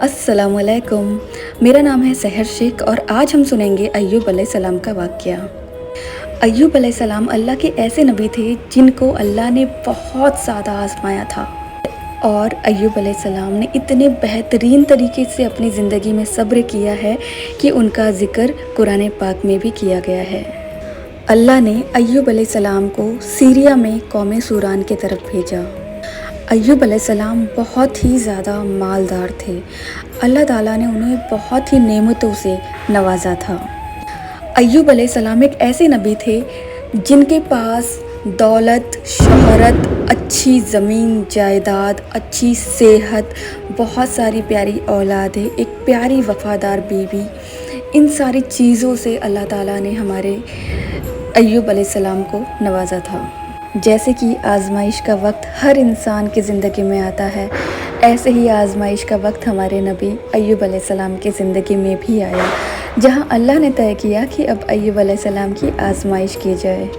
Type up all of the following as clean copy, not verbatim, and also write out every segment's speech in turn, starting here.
अस्सलाम वालेकुम। मेरा नाम है सहर शेख और आज हम सुनेंगे अय्यूब अलैहिस्सलाम का वाक़या। अय्यूब अलैहिस्सलाम अल्लाह के ऐसे नबी थे जिनको अल्लाह ने बहुत ज़्यादा आज़माया था और अय्यूब अलैहिस्सलाम ने इतने बेहतरीन तरीके से अपनी ज़िंदगी में सब्र किया है कि उनका ज़िक्र कुरान पाक में भी किया गया है। अल्लाह ने अय्यूब अलैहिस्सलाम को सीरिया में कौम सूरान की तरफ भेजा। अय्यूब अलैहिस्सलाम बहुत ही ज़्यादा मालदार थे। अल्लाह ताला ने उन्हें बहुत ही नेमतों से नवाजा था। अय्यूब अलैहिस्सलाम एक ऐसे नबी थे जिनके पास दौलत, शोहरत, अच्छी ज़मीन जायदाद, अच्छी सेहत, बहुत सारी प्यारी औलादें, एक प्यारी वफ़ादार बीवी, इन सारी चीज़ों से अल्लाह ताला ने हमारे अय्यूब अलैहिस्सलाम को नवाजा था। जैसे कि आज़माइश का वक्त हर इंसान की ज़िंदगी में आता है, ऐसे ही आज़माइश का वक्त हमारे नबी अय्यूब अलैहिस्सलाम की ज़िंदगी में भी आया, जहां अल्लाह ने तय किया कि अब अय्यूब अलैहिस्सलाम की आज़माइश की जाए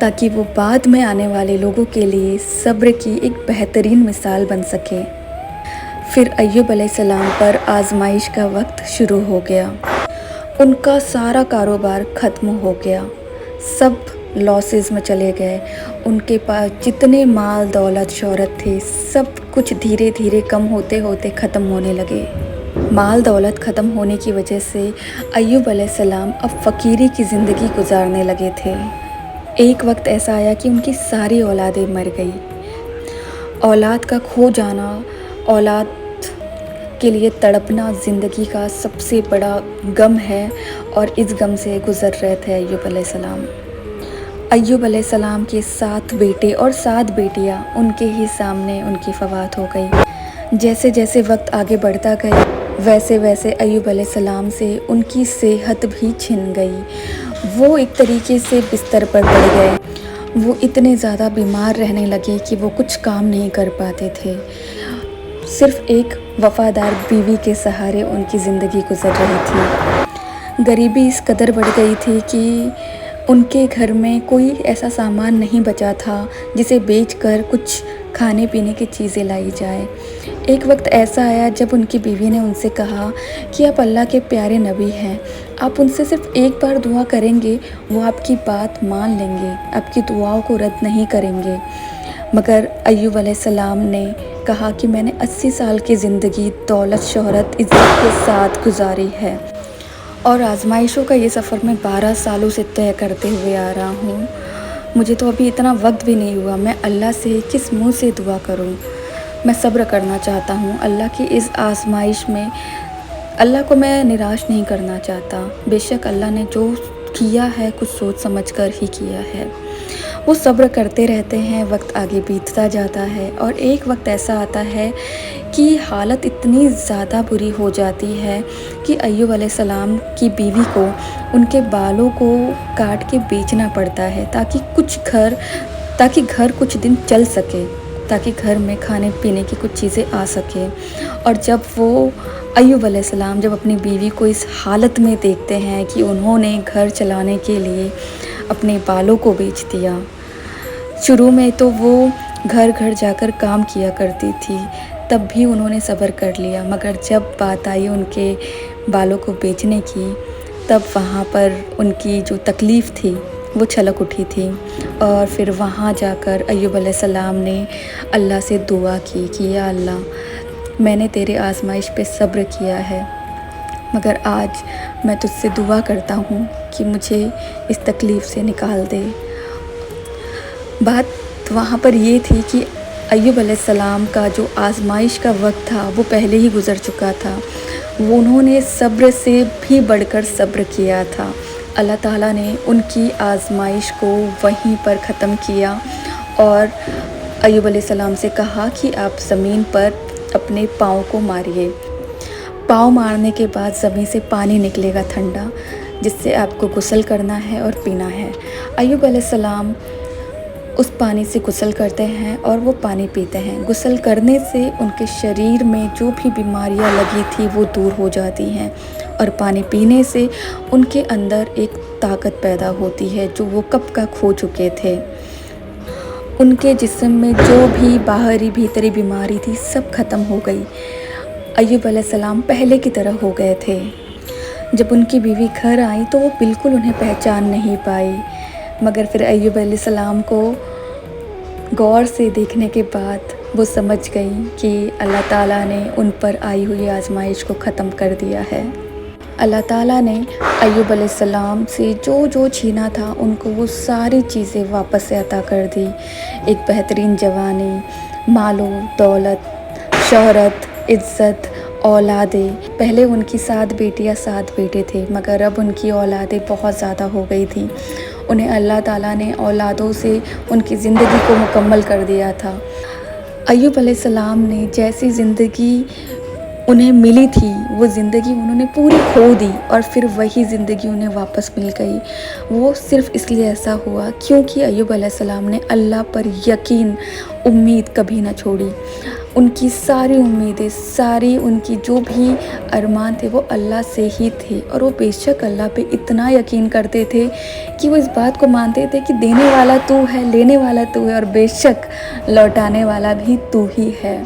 ताकि वो बाद में आने वाले लोगों के लिए सब्र की एक बेहतरीन मिसाल बन सके। फिर अय्यूब अलैहिस्सलाम पर आज़माइश का वक्त शुरू हो गया। उनका सारा कारोबार ख़त्म हो गया, सब लॉसेस में चले गए। उनके पास जितने माल दौलत शोहरत थे सब कुछ धीरे धीरे कम होते होते ख़त्म होने लगे। माल दौलत ख़त्म होने की वजह से अय्यूब अलैहिस्सलाम अब फ़कीरी की ज़िंदगी गुजारने लगे थे। एक वक्त ऐसा आया कि उनकी सारी औलादें मर गई। औलाद का खो जाना, औलाद के लिए तड़पना ज़िंदगी का सबसे बड़ा गम है और इस गम से गुज़र रहे थे अय्यूब अलैहिस्सलाम। अय्यूब अलैहिस्सलाम के 7 बेटे और 7 बेटियां उनके ही सामने उनकी फवात हो गई। जैसे जैसे वक्त आगे बढ़ता गया वैसे वैसे अय्यूब अलैहिस्सलाम से उनकी सेहत भी छिन गई। वो एक तरीके से बिस्तर पर पड़ गए। वो इतने ज़्यादा बीमार रहने लगे कि वो कुछ काम नहीं कर पाते थे। सिर्फ़ एक वफ़ादार बीवी के सहारे उनकी ज़िंदगी गुजर रही थी। गरीबी इस कदर बढ़ गई थी कि उनके घर में कोई ऐसा सामान नहीं बचा था जिसे बेचकर कुछ खाने पीने की चीज़ें लाई जाए। एक वक्त ऐसा आया जब उनकी बीवी ने उनसे कहा कि आप अल्लाह के प्यारे नबी हैं, आप उनसे सिर्फ़ एक बार दुआ करेंगे, वो आपकी बात मान लेंगे, आपकी दुआओं को रद्द नहीं करेंगे। मगर अय्यूब अलैहिस्सलाम ने कहा कि मैंने 80 साल की ज़िंदगी दौलत शोहरत इज़्ज़त के साथ गुजारी है और आज़माइशों का ये सफ़र मैं 12 सालों से तय करते हुए आ रहा हूँ। मुझे तो अभी इतना वक्त भी नहीं हुआ, मैं अल्लाह से किस मुँह से दुआ करूँ। मैं सब्र करना चाहता हूँ अल्लाह की इस आज़माइश में। अल्लाह को मैं निराश नहीं करना चाहता। बेशक अल्लाह ने जो किया है कुछ सोच समझ कर ही किया है। वो सब्र करते रहते हैं, वक्त आगे बीतता जाता है और एक वक्त ऐसा आता है कि हालत इतनी ज़्यादा बुरी हो जाती है कि अय्यूब अलैहिस्सलाम की बीवी को उनके बालों को काट के बेचना पड़ता है ताकि घर कुछ दिन चल सके, ताकि घर में खाने पीने की कुछ चीज़ें आ सके। और जब वो अय्यूब अलैहिस्सलाम जब अपनी बीवी को इस हालत में देखते हैं कि उन्होंने घर चलाने के लिए अपने बालों को बेच दिया। शुरू में तो वो घर घर जाकर काम किया करती थी, तब भी उन्होंने सब्र कर लिया, मगर जब बात आई उनके बालों को बेचने की तब वहाँ पर उनकी जो तकलीफ़ थी वो छलक उठी थी। और फिर वहाँ जाकर अय्यूब अलैहिस्सलाम ने अल्लाह से दुआ की कि या अल्लाह, मैंने तेरे आज़माइश पे सब्र किया है, मगर आज मैं तुझसे दुआ करता हूँ कि मुझे इस तकलीफ़ से निकाल दे। बात वहाँ पर ये थी कि अय्यूब अलैहिस्सलाम का जो आज़माइश का वक्त था वो पहले ही गुज़र चुका था। वो उन्होंने सब्र से भी बढ़कर सब्र किया था। अल्लाह ताला ने उनकी आज़माइश को वहीं पर ख़त्म किया और अय्यूब अलैहिस्सलाम से कहा कि आप ज़मीन पर अपने पाँव को मारिए। पाँव मारने के बाद ज़मीन से पानी निकलेगा ठंडा, जिससे आपको गुस्ल करना है और पीना है। अय्यूब अलैहिस्सलाम उस पानी से गुस्ल करते हैं और वो पानी पीते हैं। गुस्ल करने से उनके शरीर में जो भी बीमारियां लगी थी वो दूर हो जाती हैं और पानी पीने से उनके अंदर एक ताकत पैदा होती है जो वो कब का खो चुके थे। उनके जिस्म में जो भी बाहरी भीतरी बीमारी थी सब ख़त्म हो गई। अय्यूब अलैहिस्सलाम पहले की तरह हो गए थे। जब उनकी बीवी घर आई तो वो बिल्कुल उन्हें पहचान नहीं पाई, मगर फिर अय्यूब अलैहिस्सलाम को गौर से देखने के बाद वो समझ गई कि अल्लाह ताला ने उन पर आई हुई आजमाइश को ख़त्म कर दिया है। अल्लाह ताला ने अय्यूब अलैहिस्सलाम से जो जो छीना था उनको वो सारी चीज़ें वापस से अता कर दी। एक बेहतरीन जवानी, मालो दौलत, शोहरत, इज़्ज़त, औलादें। पहले उनकी 7 बेटियाँ 7 बेटे थे, मगर अब उनकी औलादें बहुत ज़्यादा हो गई थी। उन्हें अल्लाह ताला ने औलादों से उनकी ज़िंदगी को मुकम्मल कर दिया था। अय्यूब अलैहिस्सलाम ने जैसी ज़िंदगी उन्हें मिली थी वो ज़िंदगी उन्होंने पूरी खो दी और फिर वही ज़िंदगी उन्हें वापस मिल गई। वो सिर्फ़ इसलिए ऐसा हुआ क्योंकि अय्यूब अलैहिस्सलाम ने अल्लाह पर यकीन, उम्मीद कभी ना छोड़ी। उनकी सारी उम्मीदें, सारी उनकी जो भी अरमान थे वो अल्लाह से ही थे, और वो बेशक अल्लाह पे इतना यकीन करते थे कि वो इस बात को मानते थे कि देने वाला तू है, लेने वाला तू है और बेशक लौटाने वाला भी तू ही है।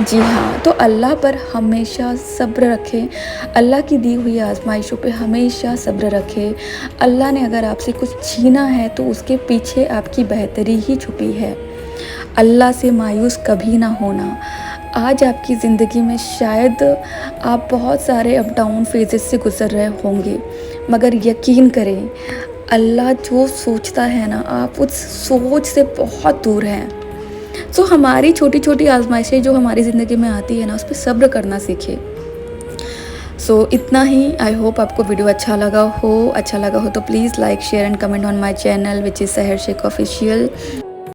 जी हाँ, तो अल्लाह पर हमेशा सब्र रखें, अल्लाह की दी हुई आजमाइशों पे हमेशा सब्र रखें। अल्लाह ने अगर आपसे कुछ छीना है तो उसके पीछे आपकी बेहतरी ही छुपी है। अल्लाह से मायूस कभी ना होना। आज आपकी ज़िंदगी में शायद आप बहुत सारे अप डाउन फेजेस से गुज़र रहे होंगे, मगर यकीन करें अल्लाह जो सोचता है ना, आप उस सोच से बहुत दूर हैं। सो हमारी छोटी छोटी आजमाइशें जो हमारी ज़िंदगी में आती है ना, उस पर सब्र करना सीखें। सो इतना ही। आई होप आपको वीडियो अच्छा लगा हो तो please like, share and comment on my channel which is सहर शेख ऑफिशियल।